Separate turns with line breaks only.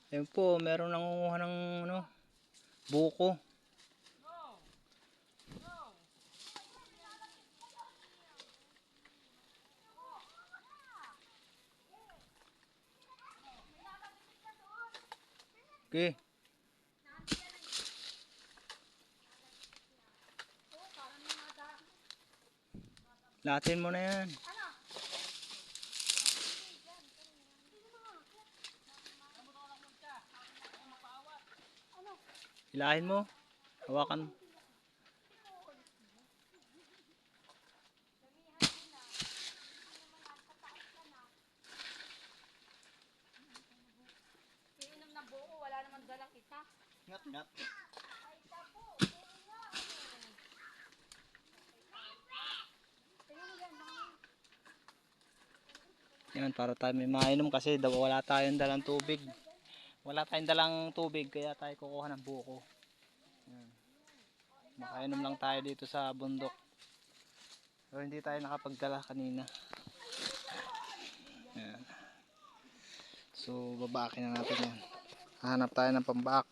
Ayun po, meron nangunguha ng ano, buko. Okay. Latin mo na yan. Hilahin mo. Hawakan.
Iinom ng buo, wala naman dalang isa.
Ngat ngat. Yan, para tayo may mainom kasi wala tayong dalang tubig. Wala tayong dalang tubig kaya tayo kukuha ng buko. Yan. Makainom lang tayo dito sa bundok. Pero hindi tayo nakapagdala kanina. Yan. So babakin na natin yan. Hanap tayo ng pambak.